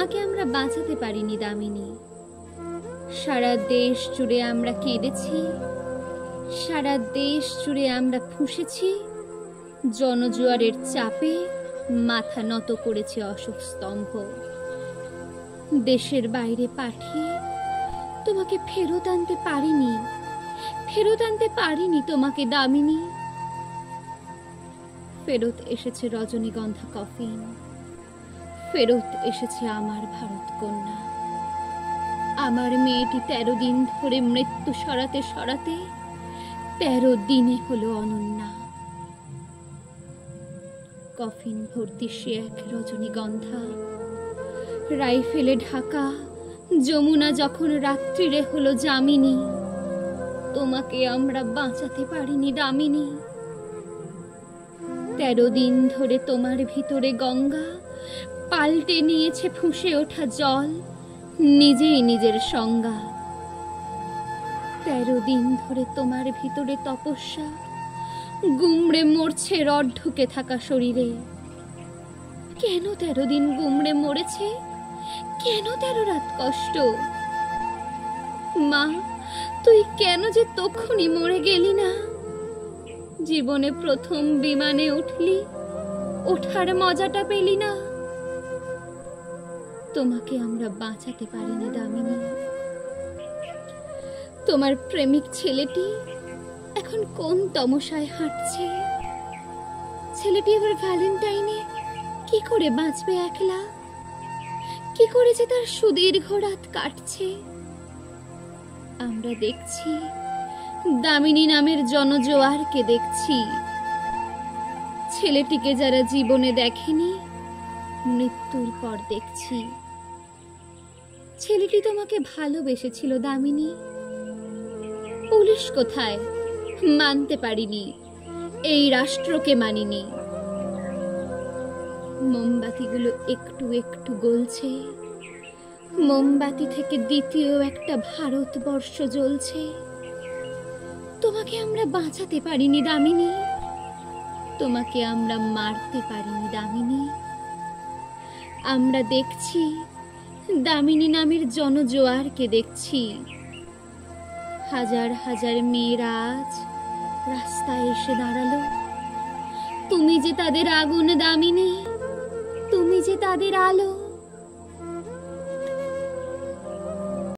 তোমাকে আমরা বাঁচাতে পারিনি দামিনী। সারা দেশ জুড়ে আমরা কেঁদেছি, সারা দেশ জুড়ে আমরা ফুঁসেছি, জনজোয়ারের চাপে মাথা নত করেছে অশোক স্তম্ভ। দেশের বাইরে পাঠিয়ে তোমাকে ফেরত আনতে পারিনি, ফেরত আনতে পারিনি তোমাকে দামিনী। ফেরত এসেছে রজনীগন্ধা কফিন, ফেরত এসেছে আমার ভারত কন্যা। আমার মেয়েটি 13 দিন ধরে মৃত্যু সরাতে সরাতে 13 দিনে হলো অনন্যা। কফিন ভর্তি সে এক রজনীগন্ধা, রাইফেলে ঢাকা যমুনা যখন রাত্রিরে হলো যামিনী। তোমাকে আমরা বাঁচাতে পারিনি দামিনী। 13 দিন ধরে তোমার ভিতরে গঙ্গা পাল্টে নিয়েছে ফুঁসে ওঠা জল, নিজেই নিজের সংজ্ঞা। 13 দিন ধরে তোমার ভিতরে তপস্যা গুমড়ে মরছে রড ঢুকে থাকা শরীরে। কেন 13 দিন গুমড়ে মরেছে? কেন 13 রাত কষ্ট? মা, তুই কেন যে তখনই মরে গেলি না? জীবনে প্রথম বিমানে উঠলি, ওঠার মজাটা পেলি না? তোমাকে আমরা বাঁচাতে পারিনি দামিনী। তোমার প্রেমিক ছেলেটি এখন কোন তমসায় হাঁটছে? ছেলেটি এবার ভ্যালেন্টাইনে কি করে বাঁচবে একলা? কি করে যে তার সুদীর্ঘ রাত কাটছে? আমরা দেখছি, দামিনী নামের জনজোয়ারকে দেখছি। ছেলেটিকে যারা জীবনে দেখেনি, মৃত্যুর পর দেখছি। ছেলেটি তোমাকে ভালোবেসেছিল দামিনী। পুলিশ কোথায়? মানতে পারিনি, এই রাষ্ট্রকে মানিনি। মোমবাতিগুলো একটু একটু গলছে, মোমবাতি থেকে দ্বিতীয় একটা ভারতবর্ষ জ্বলছে। তোমাকে আমরা বাঁচাতে পারিনি দামিনী, তোমাকে আমরা মারতে পারিনি দামিনী। আমরা দেখছি, দামিনী নামের জনজোয়ারকে দেখছি। হাজার হাজার মেয়েরা আজ রাস্তায় এসে দাঁড়ালো। তুমি যে তাদের আগুন দামিনী, তুমি যে তাদের আলো।